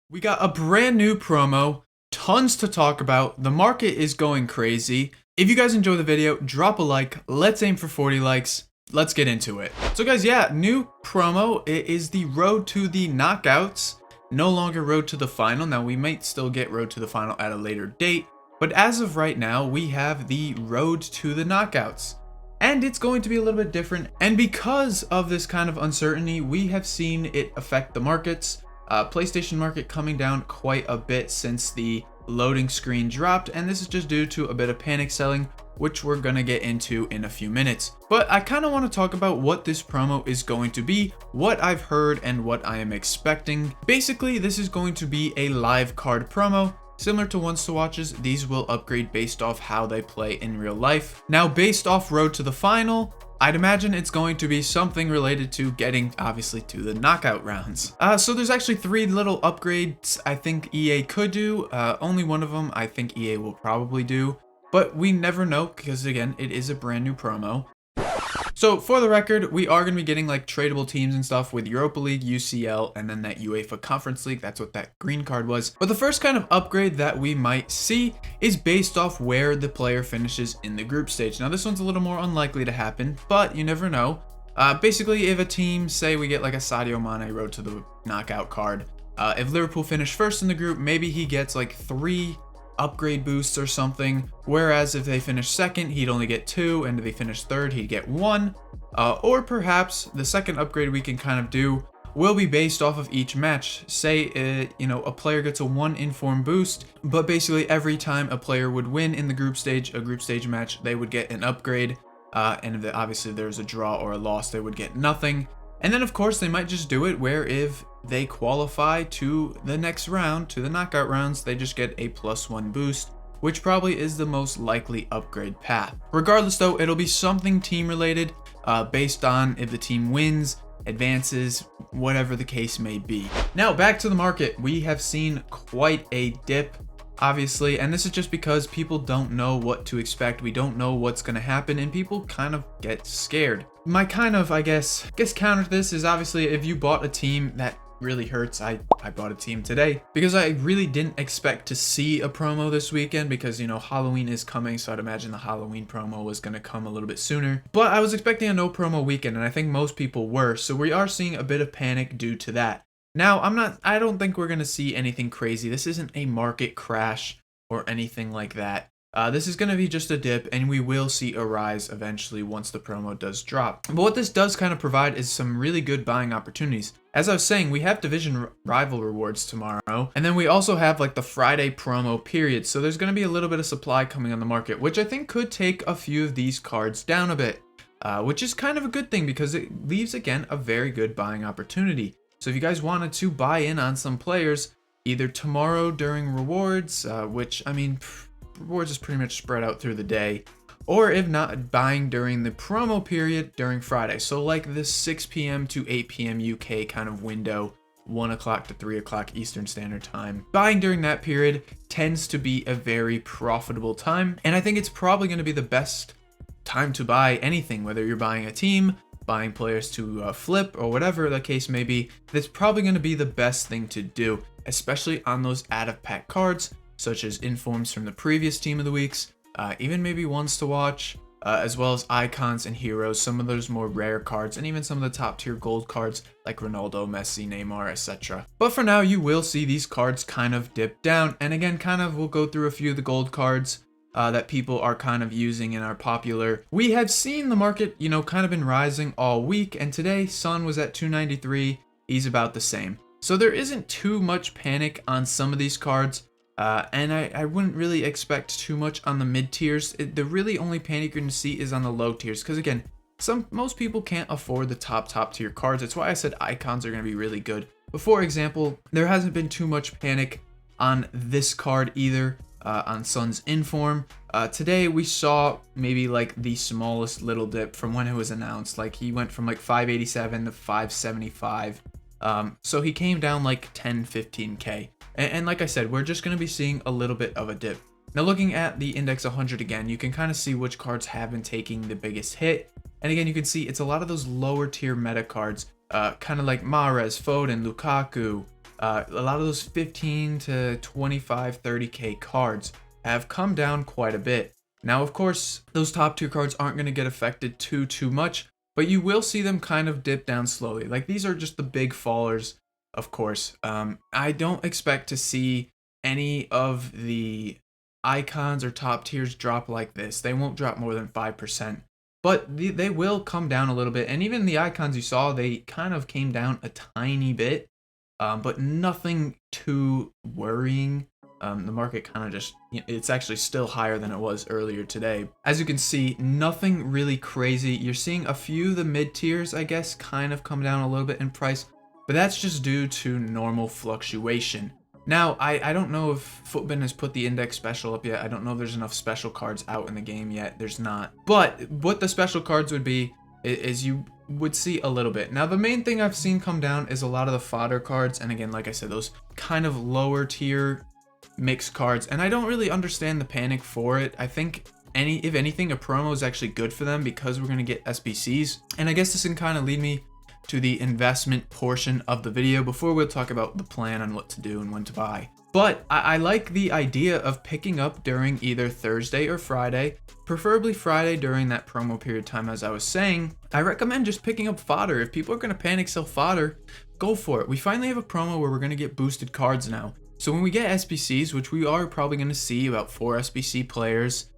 We got a brand new promo, tons to talk about. The market is going crazy. If you guys enjoy the video, drop a like. Let's aim for 40 likes. Let's get into it. So guys, yeah, new promo. It is the road to the knockouts. No longer road to the final. Now we might still get road to the final at a later date, but as of right now, we have the road to the knockouts. And it's going to be a little bit different. And because of this kind of uncertainty, we have seen it affect the markets. PlayStation market coming down quite a bit since the loading screen dropped, and this is just due to a bit of panic selling, which we're gonna get into in a few minutes. But I kind of want to talk about what this promo is going to be, what I've heard, and what I am expecting. Basically, this is going to be a live card promo. Similar to Ones to Watches, these will upgrade based off how they play in real life. Now, based off Road to the Final, I'd imagine it's going to be something related to getting, obviously, to the knockout rounds. So there's actually 3 little upgrades I think EA could do. Only one of them I think EA will probably do, but we never know because, again, it is a brand new promo. So for the record, we are going to be getting like tradable teams and stuff with Europa League, UCL, and then that UEFA Conference League. That's what that green card was. But the first kind of upgrade that we might see is based off where the player finishes in the group stage. Now this one's a little more unlikely to happen, but you never know. Basically, if a team, say we get like a Sadio Mane road to the knockout card, if Liverpool finish first in the group, maybe he gets like 3 upgrade boosts or something, whereas if they finish second, he'd only get 2, and if they finish third, he'd get 1. Or perhaps the second upgrade we can kind of do will be based off of each match. Say a player gets a 1 inform boost, but basically every time a player would win in the group stage, a group stage match, they would get an upgrade, and if obviously there's a draw or a loss, they would get nothing. And then of course they might just do it where if they qualify to the next round, to the knockout rounds, they just get a +1 boost, which probably is the most likely upgrade path. Regardless though, it'll be something team related, based on if the team wins, advances, whatever the case may be. Now back to the market, we have seen quite a dip, obviously, and this is just because people don't know what to expect. We don't know what's going to happen, and people kind of get scared. My kind of, I guess counter to this is obviously if you bought a team, that really hurts. I bought a team today because I really didn't expect to see a promo this weekend because, Halloween is coming, so I'd imagine the Halloween promo was going to come a little bit sooner. But I was expecting a no promo weekend, and I think most people were, so we are seeing a bit of panic due to that. Now, I don't think we're going to see anything crazy. This isn't a market crash or anything like that. This is going to be just a dip, and we will see a rise eventually once the promo does drop. But what this does kind of provide is some really good buying opportunities. As I was saying, we have division rival rewards tomorrow, and then we also have like the Friday promo period. So there's going to be a little bit of supply coming on the market, which I think could take a few of these cards down a bit, which is kind of a good thing because it leaves, again, a very good buying opportunity. So if you guys wanted to buy in on some players, either tomorrow during rewards, which, I mean, rewards is pretty much spread out through the day, or if not, buying during the promo period during Friday. So like this 6 p.m. to 8 p.m. UK kind of window, 1 o'clock to 3 o'clock Eastern Standard Time. Buying during that period tends to be a very profitable time, and I think it's probably going to be the best time to buy anything, whether you're buying a team, buying players to flip, or whatever the case may be. That's probably going to be the best thing to do, especially on those out-of-pack cards, such as informs from the previous Team of the Weeks, even maybe Ones to Watch, as well as icons and heroes, some of those more rare cards, and even some of the top tier gold cards like Ronaldo, Messi, Neymar, etc. But for now, you will see these cards kind of dip down, and again, we'll go through a few of the gold cards that people are kind of using and are popular. We have seen the market, kind of been rising all week, and today Son was at 293, he's about the same. So there isn't too much panic on some of these cards, and I wouldn't really expect too much on the mid tiers. The really only panic you're going to see is on the low tiers, because again, most people can't afford the top tier cards. That's why I said icons are going to be really good. But for example, there hasn't been too much panic on this card either. On Son's inform. Today we saw maybe like the smallest little dip from when it was announced. Like he went from like 587 to 575. So he came down like 10-15k. And like I said, we're just going to be seeing a little bit of a dip. Now looking at the index 100 again, you can kind of see which cards have been taking the biggest hit. And again, you can see it's a lot of those lower tier meta cards, kind of like Mahrez, Foden, Lukaku, A lot of those 15 to 25, 30K cards have come down quite a bit. Now, of course, those top tier cards aren't going to get affected too much, but you will see them kind of dip down slowly. Like, these are just the big fallers, of course. I don't expect to see any of the icons or top tiers drop like this. They won't drop more than 5%, but they will come down a little bit. And even the icons you saw, they kind of came down a tiny bit, but nothing too worrying. The market kind of just, it's actually still higher than it was earlier today. As you can see, nothing really crazy. You're seeing a few of the mid tiers, I guess, kind of come down a little bit in price, but that's just due to normal fluctuation. Now, I don't know if Footbin has put the index special up yet. I don't know if there's enough special cards out in the game yet. There's not. But what the special cards would be is you would see a little bit. Now, the main thing I've seen come down is a lot of the fodder cards. And again, like I said, those kind of lower tier mixed cards. And I don't really understand the panic for it. I think if anything, a promo is actually good for them because we're going to get SBCs. And I guess this can kind of lead me to the investment portion of the video before we'll talk about the plan on what to do and when to buy. But I like the idea of picking up during either Thursday or Friday, preferably Friday during that promo period time. As I was saying, I recommend just picking up fodder. If people are going to panic sell fodder, go for it. We finally have a promo where we're going to get boosted cards now. So when we get SBCs, which we are probably going to see about 4 SBC players,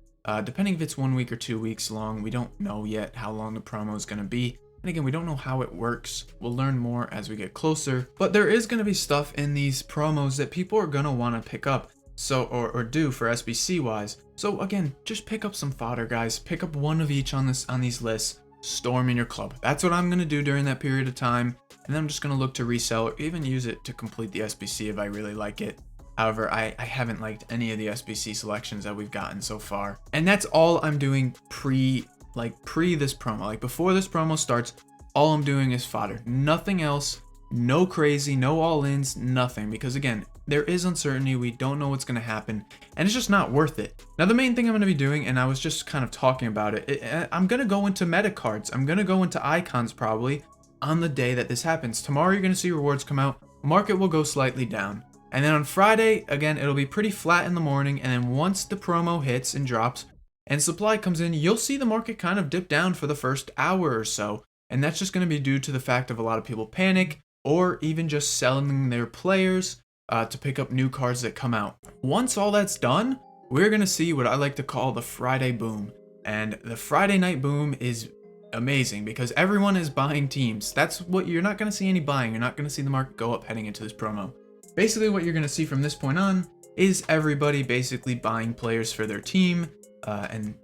depending if it's 1 week or 2 weeks long, we don't know yet how long the promo is going to be. And again, we don't know how it works. We'll learn more as we get closer. But there is going to be stuff in these promos that people are going to want to pick up, so or do for SBC wise. So again, just pick up some fodder, guys. Pick up one of each on these lists. Storm in your club. That's what I'm going to do during that period of time. And then I'm just going to look to resell or even use it to complete the SBC if I really like it. However, I haven't liked any of the SBC selections that we've gotten so far. And that's all I'm doing pre this promo. Like before this promo starts, all I'm doing is fodder. Nothing else, no crazy, no all-ins, nothing. Because again, there is uncertainty. We don't know what's going to happen, and it's just not worth it. Now, the main thing I'm going to be doing, and I was just kind of talking about it, I'm going to go into meta cards. I'm going to go into icons probably on the day that this happens. Tomorrow, you're going to see rewards come out. Market will go slightly down. And then on Friday, again, it'll be pretty flat in the morning. And then once the promo hits and drops, and supply comes in, you'll see the market kind of dip down for the first hour or so. And that's just going to be due to the fact of a lot of people panic or even just selling their players to pick up new cards that come out. Once all that's done, we're going to see what I like to call the Friday boom. And the Friday night boom is amazing because everyone is buying teams. That's what you're not going to see any buying. You're not going to see the market go up heading into this promo. Basically, what you're going to see from this point on is everybody basically buying players for their team. And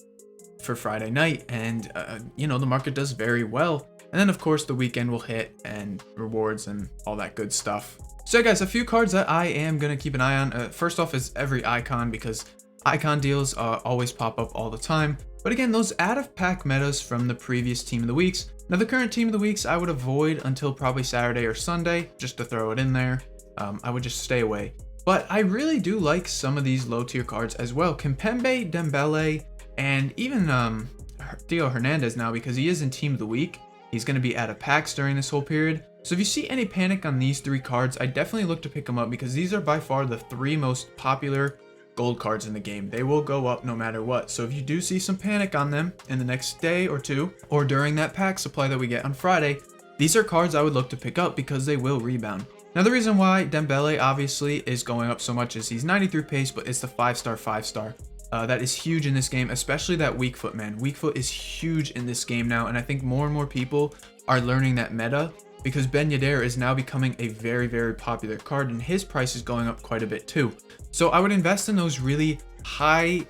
for Friday night, and the market does very well. And then of course the weekend will hit and rewards and all that good stuff. So guys, a few cards that I am gonna keep an eye on. First off is every icon, because icon deals always pop up all the time. But again, those out of pack metas from the previous team of the weeks. Now the current team of the weeks I would avoid until probably Saturday or Sunday, just to throw it in there. I would just stay away. But I really do like some of these low tier cards as well. Kimpembe, Dembele, and even Theo Hernandez now, because he is in team of the week. He's going to be out of packs during this whole period. So if you see any panic on these 3 cards, I definitely look to pick them up because these are by far the 3 most popular gold cards in the game. They will go up no matter what. So if you do see some panic on them in the next day or 2, or during that pack supply that we get on Friday, these are cards I would look to pick up because they will rebound. Now, the reason why Dembele obviously is going up so much is he's 93 pace, but it's the 5-star, 5-star. That is huge in this game, especially that weak foot, man. Weak foot is huge in this game now, and I think more and more people are learning that meta because Ben Yedder is now becoming a very, very popular card, and his price is going up quite a bit too. So I would invest in those really high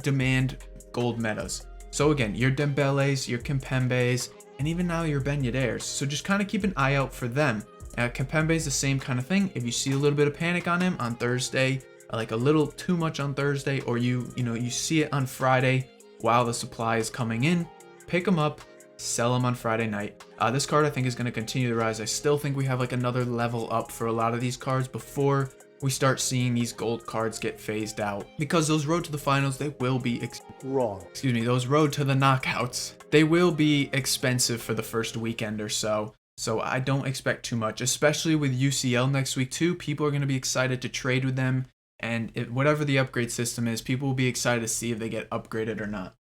demand gold metas. So again, your Dembeles, your Kimpembes, and even now your Ben Yedders. So just kind of keep an eye out for them. Kimpembe is the same kind of thing. If you see a little bit of panic on him on Thursday, like a little too much on Thursday, or you see it on Friday while the supply is coming in, pick him up, sell him on Friday night. This card I think is going to continue to rise. I still think we have like another level up for a lot of these cards before we start seeing these gold cards get phased out, because those road to the finals, they will be those road to the knockouts, they will be expensive for the first weekend or so. So I don't expect too much, especially with UCL next week too. People are going to be excited to trade with them. And whatever the upgrade system is, people will be excited to see if they get upgraded or not.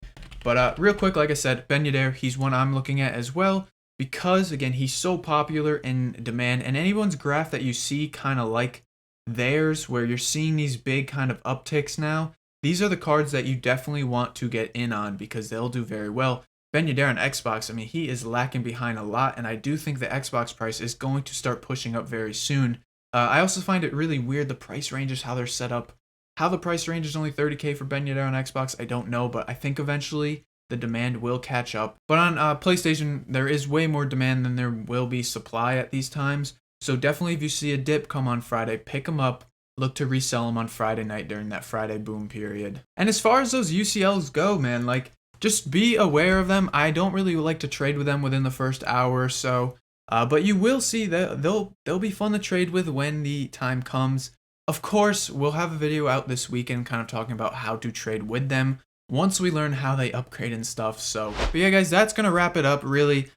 But real quick, like I said, Ben Yedder, he's one I'm looking at as well. Because, again, he's so popular in demand. And anyone's graph that you see kind of like theirs, where you're seeing these big kind of upticks now, these are the cards that you definitely want to get in on because they'll do very well. Ben Yedder on Xbox, I mean, he is lacking behind a lot, and I do think the Xbox price is going to start pushing up very soon. I also find it really weird, the price ranges, how they're set up. How the price range is only 30K for Ben Yedder on Xbox, I don't know, but I think eventually the demand will catch up. But on PlayStation, there is way more demand than there will be supply at these times. So definitely if you see a dip come on Friday, pick them up. Look to resell them on Friday night during that Friday boom period. And as far as those UCLs go, man, like, just be aware of them. I don't really like to trade with them within the first hour or so. But you will see that they'll be fun to trade with when the time comes. Of course, we'll have a video out this weekend kind of talking about how to trade with them once we learn how they upgrade and stuff. So, but yeah, guys, that's going to wrap it up, really.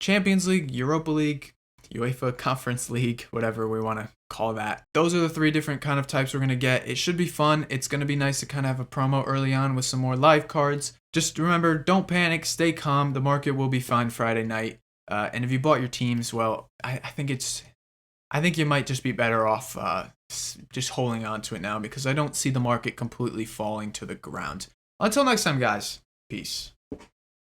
Champions League, Europa League, UEFA Conference League, whatever we want to call that. Those are the 3 different kind of types we're going to get. It should be fun. It's going to be nice to kind of have a promo early on with some more live cards. Just remember, don't panic, stay calm. The market will be fine Friday night. And if you bought your teams, well, I think you might just be better off just holding on to it now because I don't see the market completely falling to the ground. Until next time, guys. Peace.